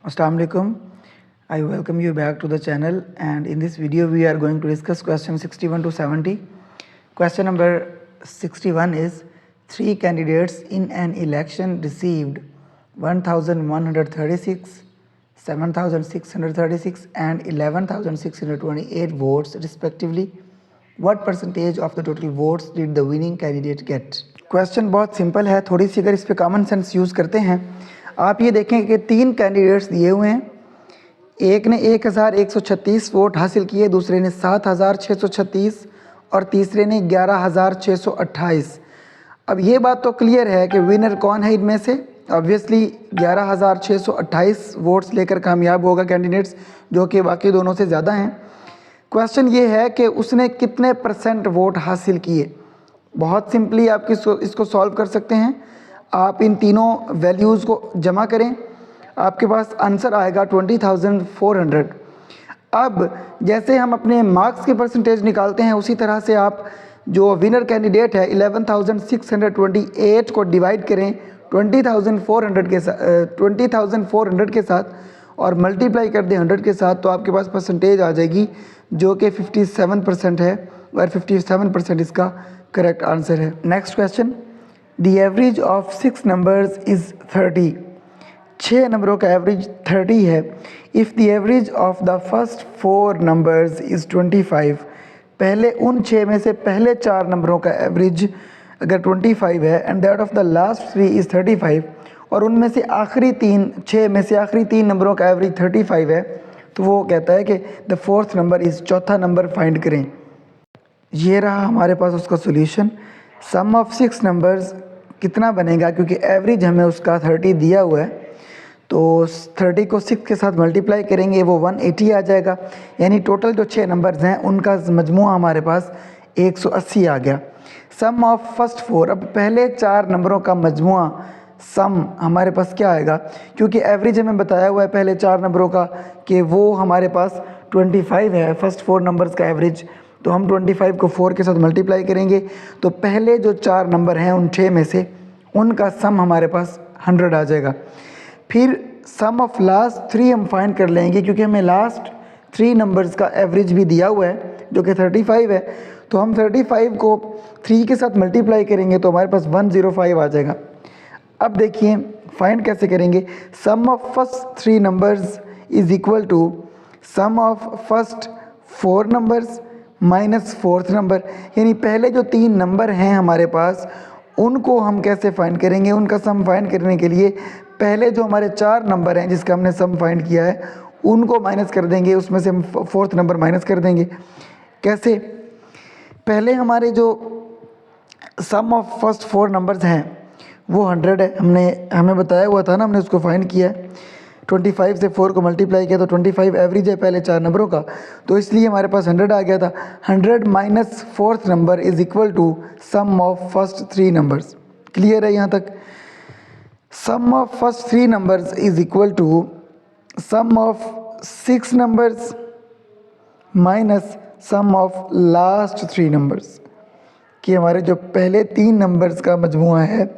Assalamu alaikum. I welcome you back to the channel, and in this video we are going to discuss question 61 to 70. Question number 61 is: three candidates in an election received 1136, 7636 and 11628 votes respectively. What percentage of the total votes did the winning candidate get? Question बहुत simple है, थोड़ी सी अगर इस पे common sense use करते हैं, आप ये देखें कि तीन कैंडिडेट्स दिए हुए हैं। एक ने 1136 वोट हासिल किए, दूसरे ने 7636 और तीसरे ने 11628। अब ये बात तो क्लियर है कि विनर कौन है इनमें से। ऑब्वियसली 11628 वोट्स लेकर कामयाब होगा कैंडिडेट्स, जो कि बाकी दोनों से ज़्यादा हैं। क्वेश्चन ये है कि उसने कितने परसेंट वोट हासिल किए। बहुत सिंपली आप इसको सॉल्व कर सकते हैं। आप इन तीनों वैल्यूज़ को जमा करें, आपके पास आंसर आएगा 20,400। अब जैसे हम अपने मार्क्स के परसेंटेज निकालते हैं, उसी तरह से आप जो विनर कैंडिडेट है 11,628 को डिवाइड करें 20,400 के साथ और मल्टीप्लाई कर दें 100 के साथ, तो आपके पास परसेंटेज आ जाएगी जो कि 57% है, और 57% इसका करेक्ट आंसर है। Next question, the average of 6 numbers is 30। 6 नंबरों का एवरेज 30 है। If the average of the first 4 numbers is 25, पहले उन 6 में से पहले 4 नंबरों का एवरेज अगर 25 है, and that of the last 3 is 35, और उनमें से आखिरी 6 में से आखिरी 3 नंबरों का एवरेज 35 है, तो वो कहता है कि द फोर्थ नंबर इज़, चौथा नंबर फाइंड करें। ये रहा हमारे पास उसका सोल्यूशन। सम ऑफ 6 नंबर्स कितना बनेगा, क्योंकि एवरेज हमें उसका 30 दिया हुआ है, तो 30 को 6 के साथ मल्टीप्लाई करेंगे, वो 180 आ जाएगा। यानी टोटल जो 6 नंबर्स हैं उनका मजमूआ हमारे पास 180 आ गया। सम ऑफ फर्स्ट 4, अब पहले 4 नंबरों का मजमूआ सम हमारे पास क्या आएगा, क्योंकि एवरेज हमें बताया हुआ है पहले 4 नंबरों का कि वो हमारे पास 25 है, फर्स्ट 4 नंबर्स का एवरेज। तो हम 25 को 4 के साथ मल्टीप्लाई करेंगे, तो पहले जो 4 नंबर हैं उन 6 में से उनका सम हमारे पास 100 आ जाएगा। फिर सम ऑफ लास्ट 3 हम फाइंड कर लेंगे, क्योंकि हमें लास्ट 3 नंबर्स का एवरेज भी दिया हुआ है जो कि 35 है। तो हम 35 को 3 के साथ मल्टीप्लाई करेंगे तो हमारे पास 105 आ जाएगा। अब देखिए फाइंड कैसे करेंगे। Sum of first 3 numbers is equal to sum of first 4 numbers minus fourth number. यानी पहले जो 3 नंबर हैं हमारे पास उनको हम कैसे फाइंड करेंगे। उनका सम फाइंड करने के लिए पहले जो हमारे 4 नंबर हैं जिसका हमने सम फाइंड किया है उनको माइनस कर देंगे, उसमें से हम फोर्थ नंबर माइनस कर देंगे। कैसे, पहले हमारे जो सम ऑफ फर्स्ट 4 नंबर्स हैं वो 100 है, हमें बताया हुआ था ना, हमने उसको फाइंड किया है। 25 से 4 को मल्टीप्लाई किया तो 25 एवरेज है पहले 4 नंबरों का, तो इसलिए हमारे पास 100 आ गया था। 100 minus fourth number is equal to sum of first 3 numbers. Clear है यहाँ तक। Sum of first 3 numbers is equal to sum of 6 numbers minus sum of last 3 numbers, कि हमारे जो पहले 3 नंबर्स का मजमूआ है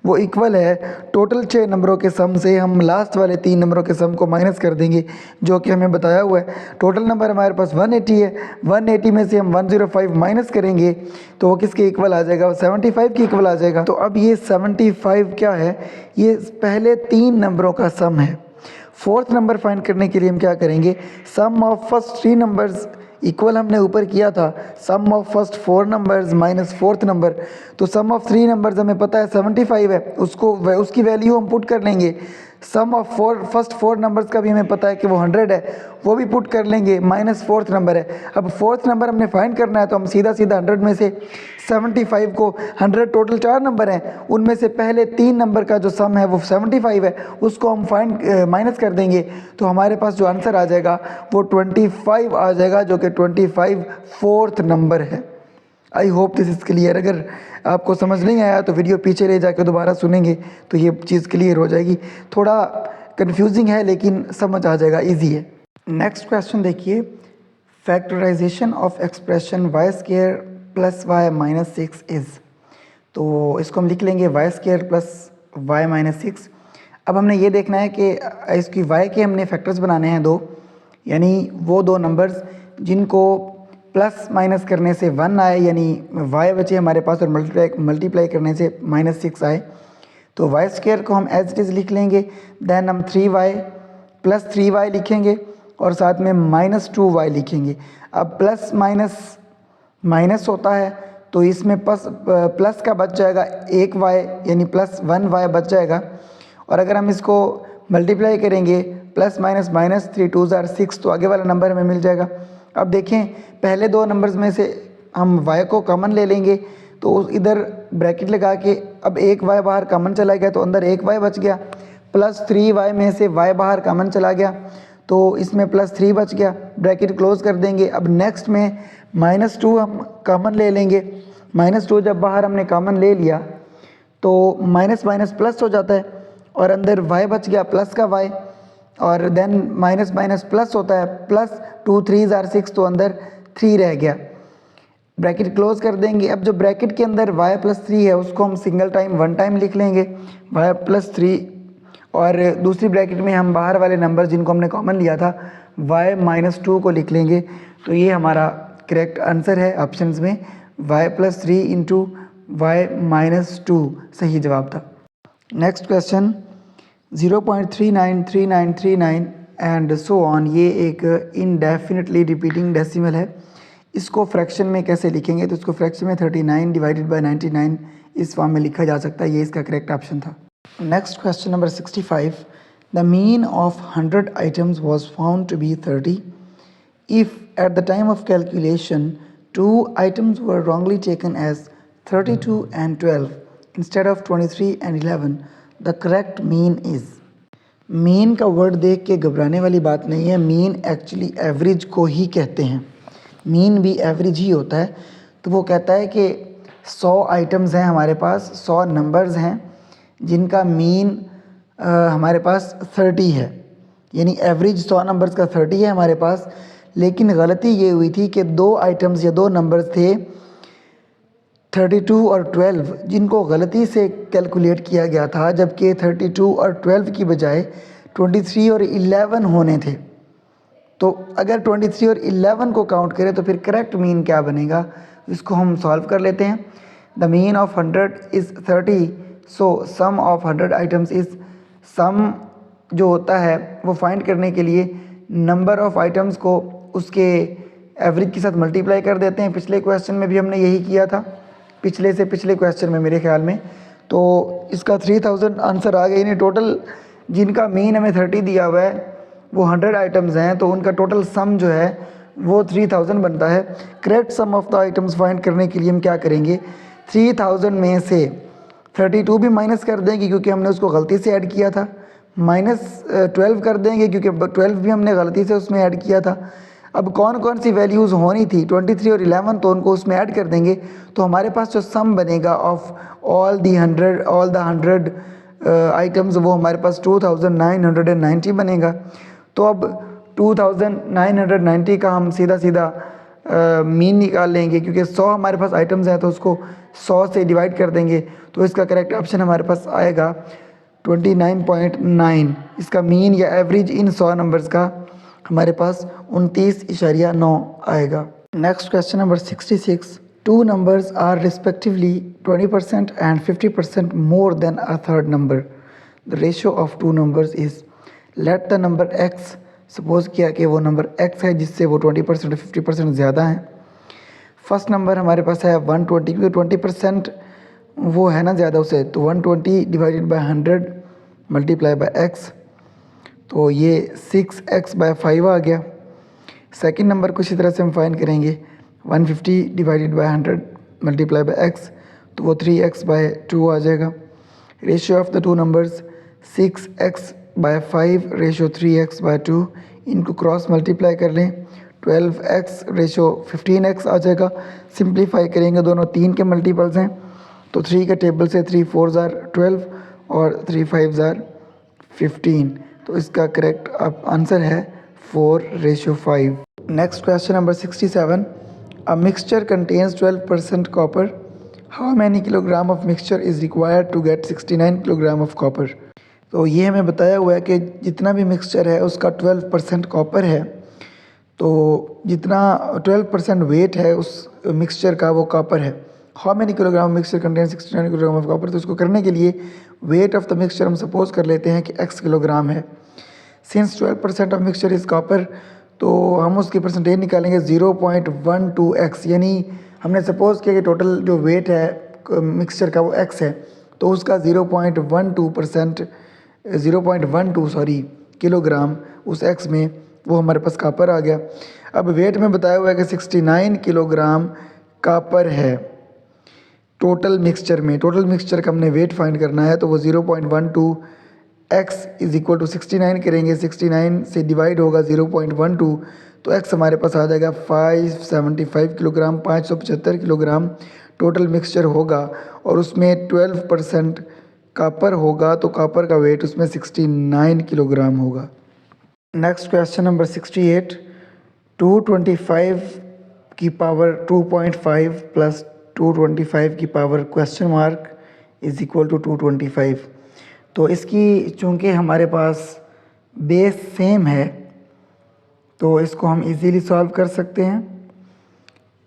वो इक्वल है टोटल 6 नंबरों के सम से। हम लास्ट वाले 3 नंबरों के सम को माइनस कर देंगे, जो कि हमें बताया हुआ है। टोटल नंबर हमारे पास 180 है, 180 में से हम 105 माइनस करेंगे तो वो किसके इक्वल आ जाएगा, 75 के इक्वल आ जाएगा। तो अब ये 75 क्या है, ये पहले 3 नंबरों का सम है। फोर्थ नंबर फाइंड करने के लिए हम क्या करेंगे, sum of first 3 numbers equal हमने ऊपर किया था sum of first 4 numbers minus fourth number. तो सम ऑफ 3 नंबर्स हमें पता है 75 है, उसकी वैल्यू हम पुट कर लेंगे। सम ऑफ फर्स्ट 4 नंबर्स का भी हमें पता है कि वो 100 है, वो भी पुट कर लेंगे, माइनस फोर्थ नंबर है। अब फोर्थ नंबर हमने फाइंड करना है, तो हम सीधा 100 में से 75 को 100 टोटल 4 नंबर हैं, उनमें से पहले 3 नंबर का जो सम है वो 75 है, उसको हम माइनस कर देंगे, तो हमारे पास जो आंसर आ जाएगा वो 25 आ जाएगा, जो कि 25 फोर्थ नंबर है। I hope this is clear. अगर आपको समझ नहीं आया तो वीडियो पीछे ले जाकर दोबारा सुनेंगे तो ये चीज़ क्लियर हो जाएगी। थोड़ा कंफ्यूजिंग है लेकिन समझ आ जाएगा, इजी है। नेक्स्ट क्वेश्चन देखिए, factorisation of expression y square plus y minus 6 is. तो इसको हम लिख लेंगे y square plus y minus 6। अब हमने ये देखना है कि इसकी y के हमने फैक्टर्स बनाने हैं दो, यानी वो दो नंबर्स जिनको प्लस माइनस करने से 1 आए, यानी y बचे हमारे पास, और मल्टीप्लाई करने से -6 आए। तो वाई स्क्वायर को हम एज इट इज़ लिख लेंगे, देन हम 3y प्लस 3y लिखेंगे और साथ में -2y लिखेंगे। अब प्लस माइनस माइनस होता है तो इसमें प्लस का बच जाएगा 1y, यानी +1y बच जाएगा। और अगर हम इसको मल्टीप्लाई करेंगे प्लस माइनस माइनस 3 2 ज़ार 6, तो आगे वाला नंबर हमें मिल जाएगा। अब देखें पहले दो नंबर्स में से हम y को कॉमन ले लेंगे, तो इधर ब्रैकेट लगा के अब 1y बाहर कॉमन चला गया तो अंदर 1y बच गया, प्लस 3y में से y बाहर कॉमन चला गया तो इसमें +3 बच गया, ब्रैकेट क्लोज कर देंगे। अब नेक्स्ट में -2 हम कॉमन ले लेंगे, -2 जब बाहर हमने कॉमन ले लिया तो माइनस माइनस प्लस हो जाता है और अंदर y बच गया प्लस का y, और देन माइनस माइनस प्लस होता है, +2 3 ज़ार 6, तो अंदर 3 रह गया, ब्रैकेट क्लोज कर देंगे। अब जो ब्रैकेट के अंदर y + 3 है उसको हम सिंगल टाइम 1 टाइम लिख लेंगे y + 3, और दूसरी ब्रैकेट में हम बाहर वाले नंबर जिनको हमने कॉमन लिया था y - 2 को लिख लेंगे। तो ये हमारा करेक्ट आंसर है ऑप्शंस में, y + 3 × y - 2 सही जवाब था। Next question 0.393939 and so on, ये एक इनडेफिनेटली रिपीटिंग डेसिमल है। इसको फ्रैक्शन में कैसे लिखेंगे, तो इसको फ्रैक्शन में 39 / 99 इस फॉर्म में लिखा जा सकता है, ये इसका करेक्ट ऑप्शन था। Next question number 65, the mean of 100 items was found to be 30 if at the time of calculation 2 items were wrongly taken as 32 and 12 instead of 23 and 11, the correct mean is. मीन का word देख के घबराने वाली बात नहीं है, mean actually average को ही कहते हैं, मीन भी एवरेज ही होता है। तो वो कहता है कि 100 आइटम्स हैं हमारे पास, 100 नंबर्स हैं जिनका मीन हमारे पास 30 है, यानी एवरेज 100 नंबर्स का 30 है हमारे पास। लेकिन गलती ये हुई थी कि 2 आइटम्स या 2 नंबर्स थे 32 और 12 जिनको गलती से कैलकुलेट किया गया था, जबकि 32 और 12 की बजाय 23 और 11 होने थे। तो अगर 23 और 11 को काउंट करें तो फिर करेक्ट मीन क्या बनेगा, इसको हम सॉल्व कर लेते हैं। The mean of 100 is 30, so sum of 100 items is, sum जो होता है वो फाइंड करने के लिए नंबर ऑफ आइटम्स को उसके एवरेज के साथ मल्टीप्लाई कर देते हैं। पिछले क्वेश्चन में भी हमने यही किया था, पिछले से पिछले क्वेश्चन में मेरे ख्याल में। तो इसका 3000 आंसर आ गया, यानी टोटल जिनका मीन हमें 30 दिया हुआ है वो 100 आइटम्स हैं, तो उनका टोटल सम जो है वो 3000 बनता है। Correct sum of the items find करने के लिए हम क्या करेंगे, 3000 में से 32 भी माइनस कर देंगे क्योंकि हमने उसको गलती से ऐड किया था, -12 कर देंगे क्योंकि 12 भी हमने गलती से उसमें ऐड किया था। अब कौन कौन सी वैल्यूज़ होनी थी 23 और 11, तो उनको उसमें ऐड कर देंगे, तो हमारे पास जो सम बनेगा ऑफ ऑल द 100 आइटम्स वो हमारे पास 2990 बनेगा। तो अब 2990 का हम सीधा सीधा मीन निकाल लेंगे, क्योंकि 100 हमारे पास आइटम्स हैं तो उसको 100 से डिवाइड कर देंगे, तो इसका करेक्ट ऑप्शन हमारे पास आएगा 29.9। इसका मीन या एवरेज इन 100 नंबर्स का हमारे पास 29.9 आएगा। Next question number 66, 2 numbers are respectively 20% and 50% more than a third number. The ratio of 2 numbers is, let the number x, suppose किया कि वो नंबर x है जिससे वो 20% और 50% ज़्यादा है। फर्स्ट नंबर हमारे पास है 120, क्योंकि 20% वो है ना ज़्यादा उसे, तो 120 / 100 मल्टीप्लाई बाय x, तो ये 6x/5 आ गया। सेकंड नंबर को इसी तरह से हम फाइंड करेंगे, 150 / 100 मल्टीप्लाई बाय x, तो वो 3x/2 आ जाएगा। Ratio of the 2 numbers 6x/5 ratio 3x/2, इनको क्रॉस मल्टीप्लाई कर लें, 12x रेशियो 15x आ जाएगा। सिंप्लीफाई करेंगे, दोनों 3 के मल्टीपल्स हैं, तो 3 के टेबल से 3 4 ज़ार 12 और 3 5 ज़ार 15, तो इसका करेक्ट आंसर है 4:5। Next question number 67, a mixture contains 12% copper. How many kilogram of mixture is required to get 69 kilogram of copper? तो ये हमें बताया हुआ है कि जितना भी मिक्सचर है उसका 12% कॉपर है, तो जितना 12% वेट है उस मिक्सचर का वो कॉपर है। How many kilogram mixture contain 69 kilogram of copper. तो इसको करने के लिए वेट ऑफ द मिक्सचर हम सपोज कर लेते हैं कि x किलोग्राम है। Since 12% of mixture is copper, तो हम उसकी परसेंटेज निकालेंगे 0.12x, यानी हमने सपोज किया कि टोटल जो वेट है मिक्सचर का वो x है, तो उसका 0.12 किलोग्राम उस x में वो हमारे पास कॉपर आ गया। अब वेट में बताया हुआ है कि 69 किलोग्राम कॉपर है टोटल मिक्सचर में। टोटल मिक्सचर का हमने वेट फाइंड करना है, तो वो 0.12 x इज़ इक्वल टू 69 करेंगे, 69 से डिवाइड होगा 0.12, तो x हमारे पास आ जाएगा 575 किलोग्राम, 575 किलोग्राम टोटल मिक्सचर होगा और उसमें 12% कॉपर होगा, तो कॉपर का वेट उसमें 69 किलोग्राम होगा। नेक्स्ट क्वेश्चन नंबर 68, 225 की पावर 2.5 प्लस 225 की power question mark is equal to 225। तो इसकी चूँकि हमारे पास बेस सेम है तो इसको हम इजीली सॉल्व कर सकते हैं।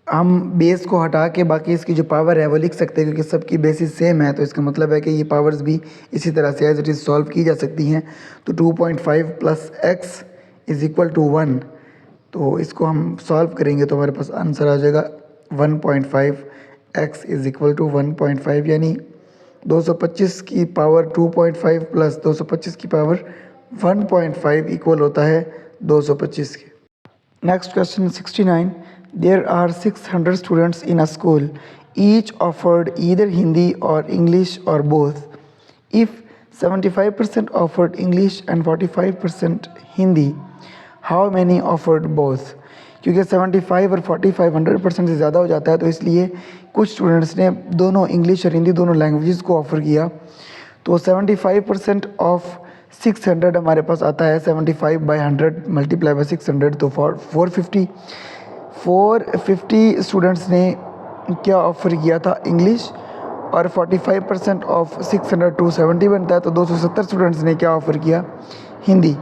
हम बेस को हटा के बाकी इसकी जो पावर है वो लिख सकते हैं, क्योंकि सबकी बेसिस सेम है, तो इसका मतलब है कि ये पावर्स भी इसी तरह से एज इट इज़ सॉल्व की जा सकती हैं। तो 2.5 plus x is equal to 1, तो इसको हम सॉल्व करेंगे तो हमारे पास आंसर आ जाएगा 1.5, एक्स इज़ इक्वल टू 1.5, यानी 225 की पावर 2.5 प्लस 225 की पावर 1.5 इक्वल होता है 225 के। Next question 69, there are 600 students in a school, each offered either Hindi or English or both. If 75% offered English and 45% Hindi, how many offered both. क्योंकि 75 और 45 100% से ज़्यादा हो जाता है, तो इसलिए कुछ स्टूडेंट्स ने दोनों इंग्लिश और हिंदी दोनों लैंग्वेजेस को ऑफ़र किया। तो 75% ऑफ 600 हमारे पास आता है 75 बाई 100 मल्टीप्लाई बाई 600, तो 450 स्टूडेंट्स ने क्या ऑफ़र किया था, इंग्लिश, और 45% ऑफ 600 270 बनता है, तो 270 स्टूडेंट्स ने क्या ऑफ़र किया, हिंदी।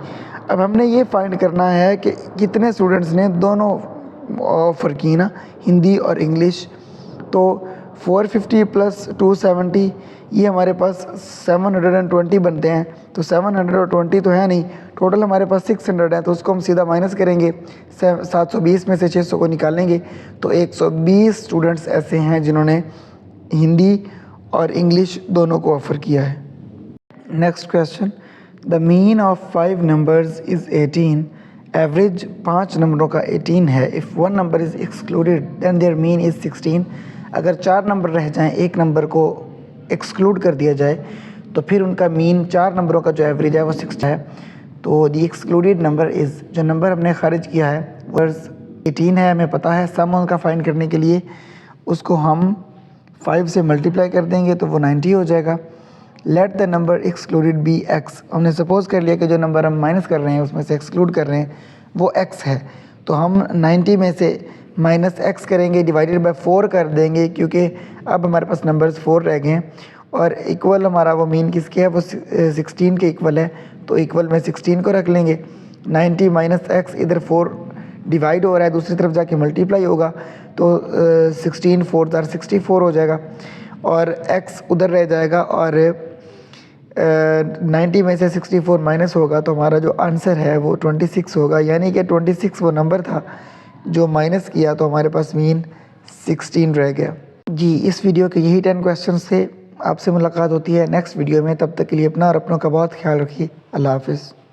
अब हमने ये फाइंड करना है कि कितने स्टूडेंट्स ने दोनों ऑफ़र की ना, हिंदी और इंग्लिश। तो 450 प्लस 270 ये हमारे पास 720 बनते हैं। तो 720 तो है नहीं, टोटल हमारे पास 600 है, तो उसको हम सीधा माइनस करेंगे, 720 में से 600 को निकालेंगे, तो 120 स्टूडेंट्स ऐसे हैं जिन्होंने हिंदी और इंग्लिश दोनों को ऑफ़र किया है। Next question, the mean of 5 numbers is 18, average 5 नंबरों का 18 है। If 1 number is excluded then their mean is 16। अगर 4 नंबर रह जाएं, एक नंबर को एक्सक्लूड कर दिया जाए, तो फिर उनका मीन 4 नंबरों का जो एवरेज है वो 6 है। तो दी एक्सक्लूडेड नंबर इज़, जो नंबर हमने खारिज किया है वर्स 18 है, हमें पता है। सम उनका फाइंड करने के लिए उसको हम 5 से मल्टीप्लाई कर देंगे तो वो 90 हो जाएगा। Let the number excluded be x, हमने सपोज़ कर लिया कि जो नंबर हम माइनस कर रहे हैं उसमें से एक्सक्लूड कर रहे हैं वो x है, तो हम 90 में से माइनस x करेंगे, डिवाइडेड बाय 4 कर देंगे, क्योंकि अब हमारे पास नंबर्स 4 रह गए हैं। और इक्वल हमारा वो मीन किसके है, वो 16 के इक्वल है, तो इक्वल में 16 को रख लेंगे। 90 माइनस एक्स, इधर 4 डिवाइड हो रहा है, दूसरी तरफ जाके मल्टीप्लाई होगा, तो 16 4 64 हो जाएगा, और x उधर रह जाएगा, और 90 में से 64 माइनस होगा, तो हमारा जो आंसर है वो 26 होगा। यानी कि 26 वो नंबर था जो माइनस किया, तो हमारे पास मीन 16 रह गया। जी, इस वीडियो के यही 10 क्वेश्चन से आपसे मुलाकात होती है नेक्स्ट वीडियो में। तब तक के लिए अपना और अपनों का बहुत ख्याल रखिए। अल्लाह हाफिज़।